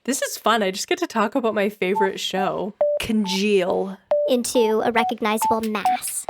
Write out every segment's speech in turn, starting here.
This is fun. I just get to talk about my favorite show. Congeal. Into a recognizable mass.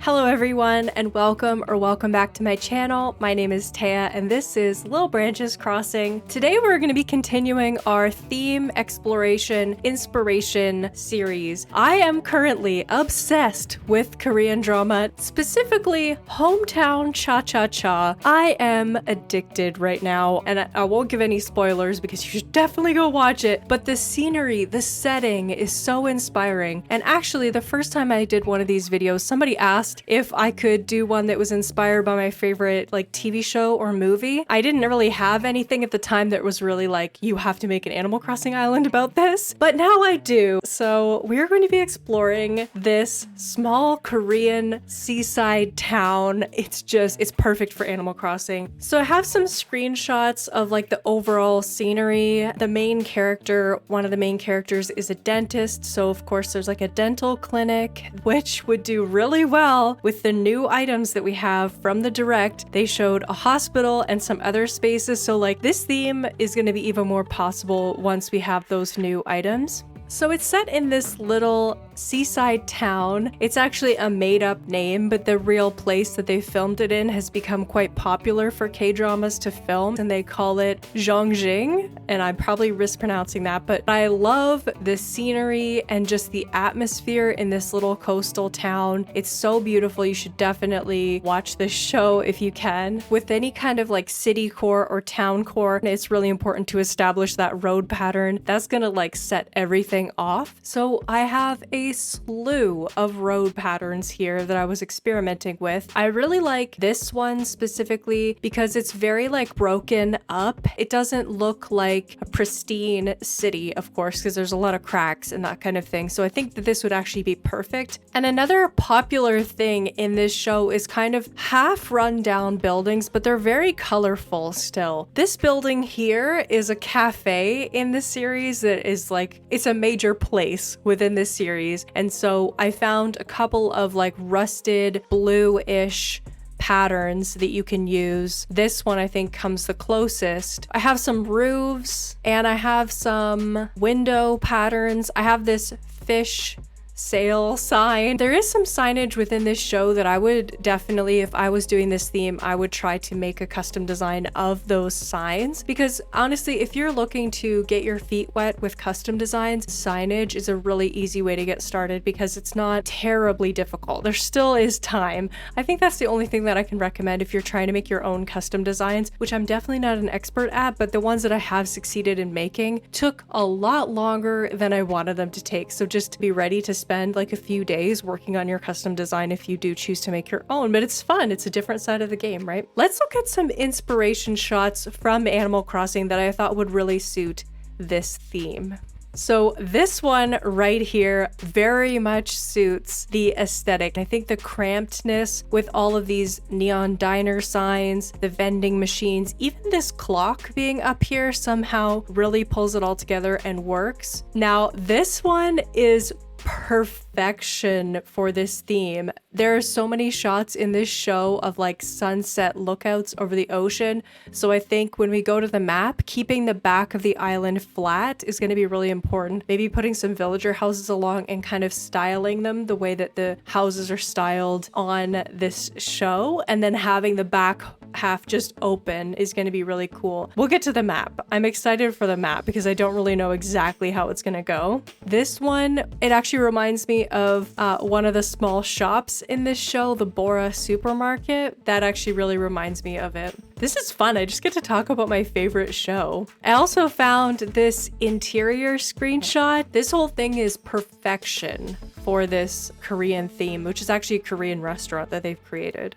Hello everyone and welcome back to my channel. My name is Taya and this is Little Branches Crossing. Today we're going to be continuing our theme exploration inspiration series. I am currently obsessed with Korean drama, specifically Hometown Cha-Cha-Cha. I am addicted right now and I won't give any spoilers because you should definitely go watch it, but the scenery, the setting is so inspiring. And actually the first time I did one of these videos, somebody asked if I could do one that was inspired by my favorite like TV show or movie. I didn't really have anything at the time that was really like, you have to make an Animal Crossing island about this, but now I do. So we're going to be exploring this small Korean seaside town. It's perfect for Animal Crossing. So I have some screenshots of like the overall scenery. The main character, one of the main characters is a dentist. So of course there's like a dental clinic, which would do really well with the new items that we have from the direct. They showed a hospital and some other spaces, so like this theme is going to be even more possible once we have those new items. So it's set in this little seaside town. It's actually a made-up name, but the real place that they filmed it in has become quite popular for K-dramas to film, and they call it Zhongjing, and I'm probably mispronouncing that, but I love the scenery and just the atmosphere in this little coastal town. It's so beautiful. You should definitely watch this show if you can. With any kind of like city core or town core, it's really important to establish that road pattern. That's gonna like set everything off. So I have a slew of road patterns here that I was experimenting with. I really like this one specifically because it's very like broken up. It doesn't look like a pristine city, of course, because there's a lot of cracks and that kind of thing. So I think that this would actually be perfect. And another popular thing in this show is kind of half run down buildings, but they're very colorful still. This building here is a cafe in the series that is like, it's a major place within this series. And so I found a couple of like rusted blue-ish patterns that you can use. This one I think comes the closest. I have some roofs and I have some window patterns. I have this fish sale sign. There is some signage within this show that I would definitely, if I was doing this theme, I would try to make a custom design of those signs, because honestly, if you're looking to get your feet wet with custom designs, signage is a really easy way to get started because it's not terribly difficult. There still is time. I think that's the only thing that I can recommend if you're trying to make your own custom designs, which I'm definitely not an expert at, but the ones that I have succeeded in making took a lot longer than I wanted them to take. So just to be ready to spend like a few days working on your custom design if you do choose to make your own, but it's fun. It's a different side of the game, right? Let's look at some inspiration shots from Animal Crossing that I thought would really suit this theme. So this one right here very much suits the aesthetic. I think the crampedness with all of these neon diner signs, the vending machines, even this clock being up here somehow really pulls it all together and works. Now this one is perfection for this theme. There are so many shots in this show of like sunset lookouts over the ocean. So I think when we go to the map, keeping the back of the island flat is going to be really important. Maybe putting some villager houses along and kind of styling them the way that the houses are styled on this show, and then having the back half just open is going to be really cool. We'll get to the map. I'm excited for the map because I don't really know exactly how it's going to go. This one, it actually reminds me of one of the small shops in this show, the Bora supermarket. That actually really reminds me of it. This is fun. I just get to talk about my favorite show. I also found this interior screenshot. This whole thing is perfection for this Korean theme, which is actually a Korean restaurant that they've created.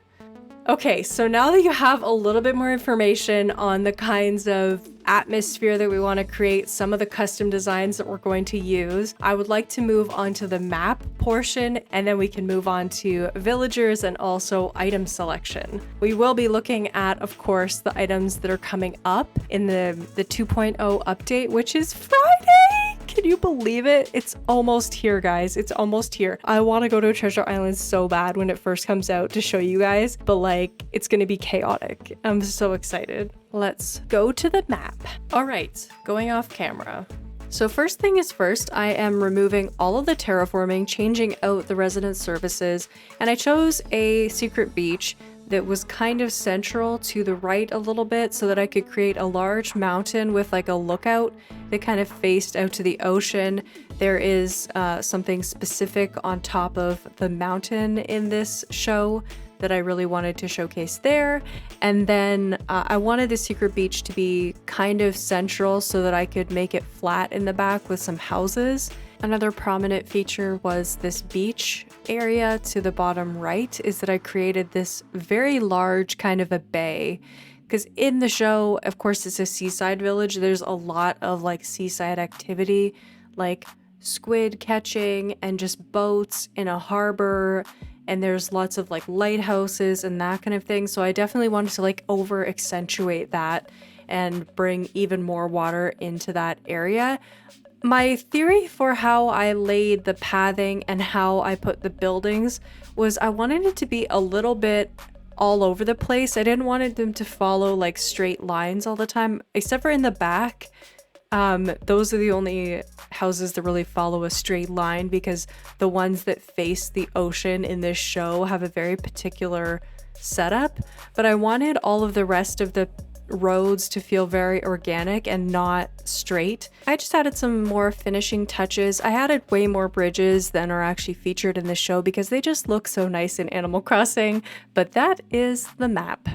Okay, so now that you have a little bit more information on the kinds of atmosphere that we want to create, some of the custom designs that we're going to use, I would like to move on to the map portion, and then we can move on to villagers and also item selection. We will be looking at, of course, the items that are coming up in the 2.0 update, which is Friday. Can you believe it? It's almost here, guys. It's almost here. I want to go to Treasure Island so bad when it first comes out to show you guys, but like, it's going to be chaotic. I'm so excited. Let's go to the map. All right, going off camera. So first thing is first, I am removing all of the terraforming, changing out the resident services, and I chose a secret beach that was kind of central to the right a little bit so that I could create a large mountain with like a lookout that kind of faced out to the ocean. There is something specific on top of the mountain in this show that I really wanted to showcase there. And then I wanted the secret beach to be kind of central so that I could make it flat in the back with some houses. Another prominent feature was this beach area to the bottom right is that I created this very large kind of a bay. Because in the show, of course, it's a seaside village. There's a lot of like seaside activity, like squid catching and just boats in a harbor. And there's lots of like lighthouses and that kind of thing. So I definitely wanted to like over accentuate that and bring even more water into that area. My theory for how I laid the pathing and how I put the buildings was I wanted it to be a little bit all over the place. I didn't want them to follow like straight lines all the time, except for in the back. Those are the only houses that really follow a straight line because the ones that face the ocean in this show have a very particular setup. But I wanted all of the rest of the roads to feel very organic and not straight. I just added some more finishing touches. I added way more bridges than are actually featured in the show because they just look so nice in Animal Crossing, but that is the map.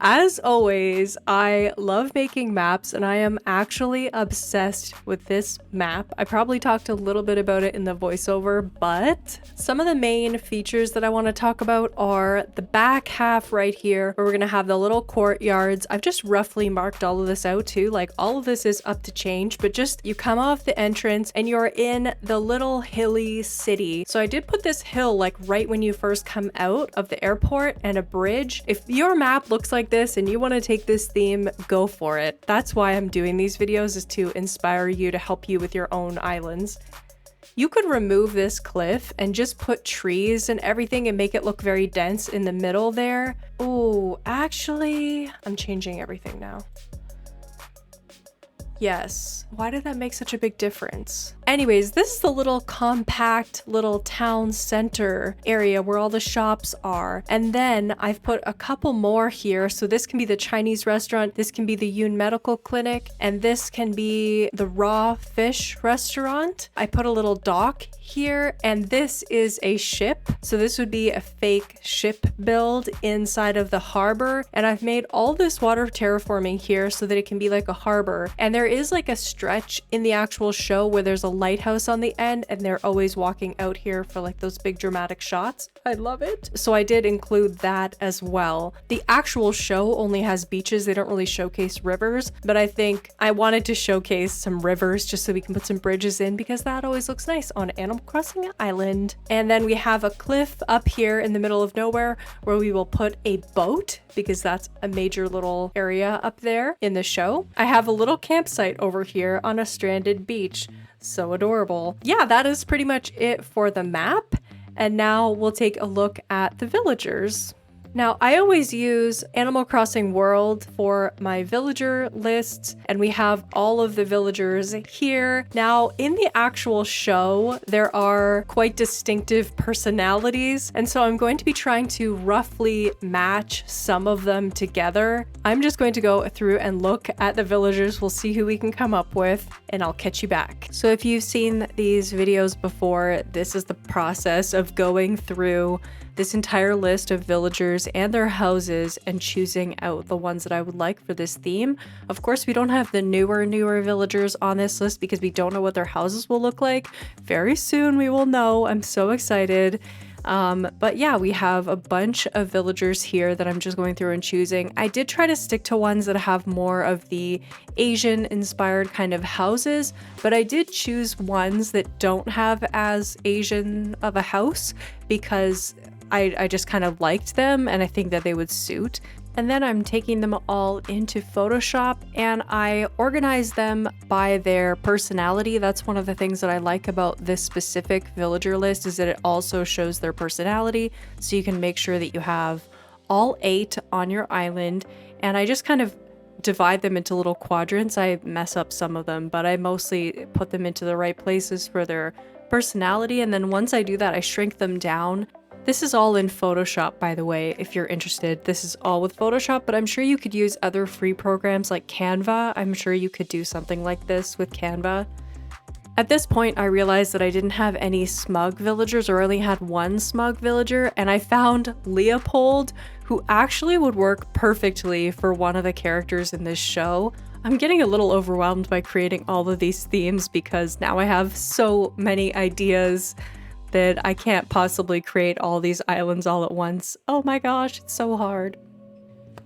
As always, I love making maps and I am actually obsessed with this map. I probably talked a little bit about it in the voiceover, but some of the main features that I want to talk about are the back half right here where we're going to have the little courtyards. I've just roughly marked all of this out too. Like all of this is up to change, but just you come off the entrance and you're in the little hilly city. So I did put this hill like right when you first come out of the airport and a bridge. If your map looks like this and you want to take this theme, go for it. That's why I'm doing these videos, is to inspire you to help you with your own islands. You could remove this cliff and just put trees and everything and make it look very dense in the middle there. Oh, actually, I'm changing everything now. Yes. Why did that make such a big difference? Anyways, this is the little compact little town center area where all the shops are. And then I've put a couple more here. So this can be the Chinese restaurant, this can be the Yoon Medical Clinic, and this can be the raw fish restaurant. I put a little dock here, and this is a ship. So this would be a fake ship build inside of the harbor. And I've made all this water terraforming here so that it can be like a harbor. And there is like a stretch in the actual show where there's a lighthouse on the end and they're always walking out here for like those big dramatic shots. I love it. So I did include that as well. The actual show only has beaches. They don't really showcase rivers, but I think I wanted to showcase some rivers just so we can put some bridges in because that always looks nice on Animal Crossing Island. And then we have a cliff up here in the middle of nowhere where we will put a boat because that's a major little area up there in the show. I have a little campsite over here on a stranded beach. So adorable. Yeah, that is pretty much it for the map. And now we'll take a look at the villagers. Now, I always use Animal Crossing World for my villager lists, and we have all of the villagers here. Now, in the actual show, there are quite distinctive personalities, and so I'm going to be trying to roughly match some of them together. I'm just going to go through and look at the villagers. We'll see who we can come up with, and I'll catch you back. So if you've seen these videos before, this is the process of going through this entire list of villagers and their houses and choosing out the ones that I would like for this theme. Of course, we don't have the newer villagers on this list because we don't know what their houses will look like. Very soon we will know. I'm so excited. But yeah, we have a bunch of villagers here that I'm just going through and choosing. I did try to stick to ones that have more of the Asian inspired kind of houses, but I did choose ones that don't have as Asian of a house because I just kind of liked them and I think that they would suit. And then I'm taking them all into Photoshop and I organize them by their personality. That's one of the things that I like about this specific villager list, is that it also shows their personality. So you can make sure that you have all 8 on your island. And I just kind of divide them into little quadrants. I mess up some of them, but I mostly put them into the right places for their personality. And then once I do that, I shrink them down. This is all in Photoshop, by the way, if you're interested. This is all with Photoshop, but I'm sure you could use other free programs like Canva. I'm sure you could do something like this with Canva. At this point, I realized that I didn't have any smug villagers, or only had one smug villager, and I found Leopold, who actually would work perfectly for one of the characters in this show. I'm getting a little overwhelmed by creating all of these themes because now I have so many ideas that I can't possibly create all these islands all at once. Oh my gosh, it's so hard.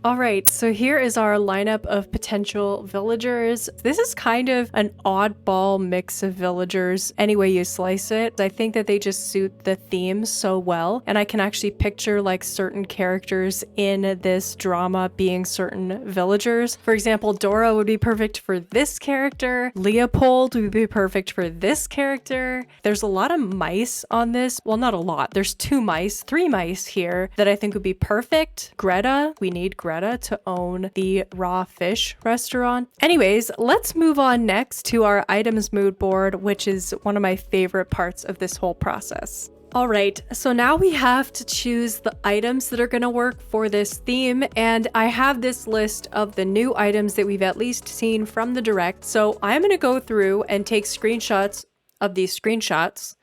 All right, so here is our lineup of potential villagers. This is kind of an oddball mix of villagers any way you slice it. I think that they just suit the theme so well, and I can actually picture like certain characters in this drama being certain villagers. For example, Dora would be perfect for this character. Leopold would be perfect for this character. There's a lot of mice on this. Well, not a lot. There's 3 mice here that I think would be perfect. Greta, we need Greta to own the raw fish restaurant. Anyways, let's move on next to our items mood board, which is one of my favorite parts of this whole process. All right, so now we have to choose the items that are going to work for this theme, and I have this list of the new items that we've at least seen from the direct. So I'm going to go through and take screenshots of these screenshots,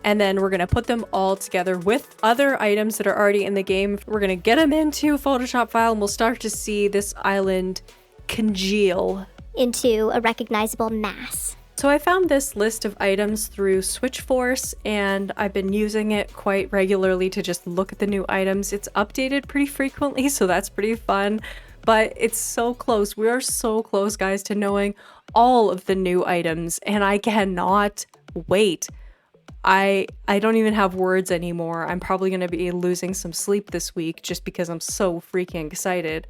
and then we're going to put them all together with other items that are already in the game. We're going to get them into a Photoshop file, and we'll start to see this island congeal into a recognizable mass. So I found this list of items through Switchforce, and I've been using it quite regularly to just look at the new items. It's updated pretty frequently, so that's pretty fun. But it's so close. We are so close, guys, to knowing all of the new items, and I cannot wait. I don't even have words anymore. I'm probably going to be losing some sleep this week just because I'm so freaking excited.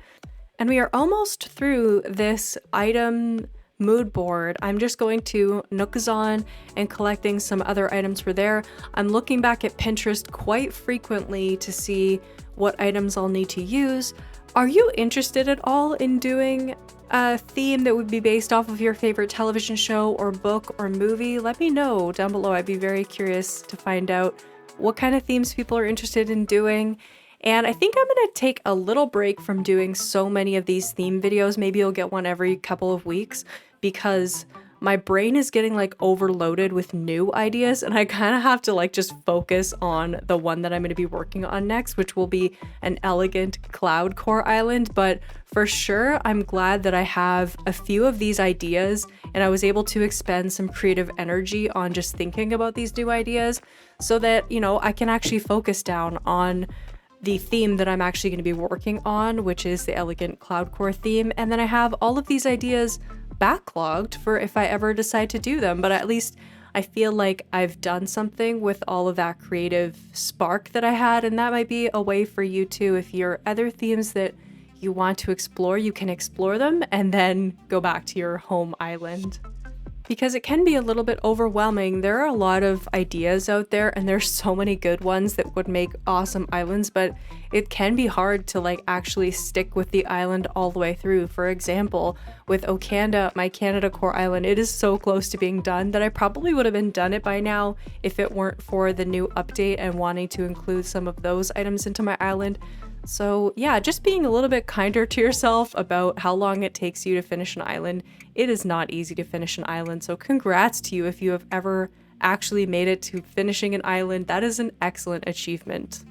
And we are almost through this item mood board. I'm just going to Nookazon and collecting some other items for there. I'm looking back at Pinterest quite frequently to see what items I'll need to use. Are you interested at all in doing a theme that would be based off of your favorite television show or book or movie? Let me know down below. I'd be very curious to find out what kind of themes people are interested in doing. And I think I'm going to take a little break from doing so many of these theme videos. Maybe you'll get one every couple of weeks, because my brain is getting like overloaded with new ideas, and I kind of have to like just focus on the one that I'm going to be working on next, which will be an elegant cloud core island. But for sure, I'm glad that I have a few of these ideas and I was able to expend some creative energy on just thinking about these new ideas so that, you know, I can actually focus down on the theme that I'm actually going to be working on, which is the elegant cloud core theme. And then I have all of these ideas backlogged for if I ever decide to do them, but at least I feel like I've done something with all of that creative spark that I had, and that might be a way for you too. If you're other themes that you want to explore, you can explore them and then go back to your home island. Because it can be a little bit overwhelming. There are a lot of ideas out there, and there's so many good ones that would make awesome islands, but it can be hard to like actually stick with the island all the way through. For example, with Okanda, my Canada core island, it is so close to being done that I probably would have been done it by now if it weren't for the new update and wanting to include some of those items into my island. So yeah, just being a little bit kinder to yourself about how long it takes you to finish an island. It is not easy to finish an island, so congrats to you if you have ever actually made it to finishing an island. That is an excellent achievement.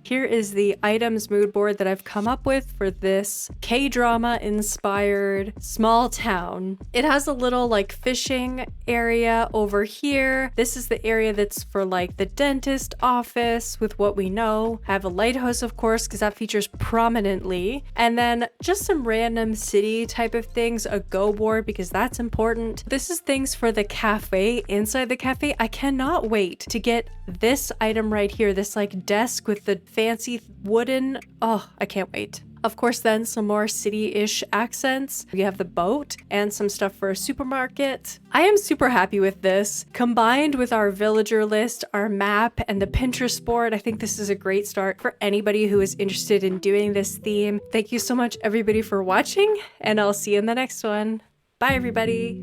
Here is the items mood board that I've come up with for this K-drama inspired small town. It has a little like fishing area over here. This is the area that's for like the dentist office with what we know. I have a lighthouse, of course, because that features prominently. And then just some random city type of things, a go board because that's important. This is things for the cafe, inside the cafe. I cannot wait to get this item right here, this like desk with the fancy wooden, oh, I can't wait. Of course, then some more city-ish accents. We have the boat and some stuff for a supermarket. I am super happy with this. Combined with our villager list, our map, and the Pinterest board, I think this is a great start for anybody who is interested in doing this theme. Thank you so much, everybody, for watching, and I'll see you in the next one. Bye, everybody.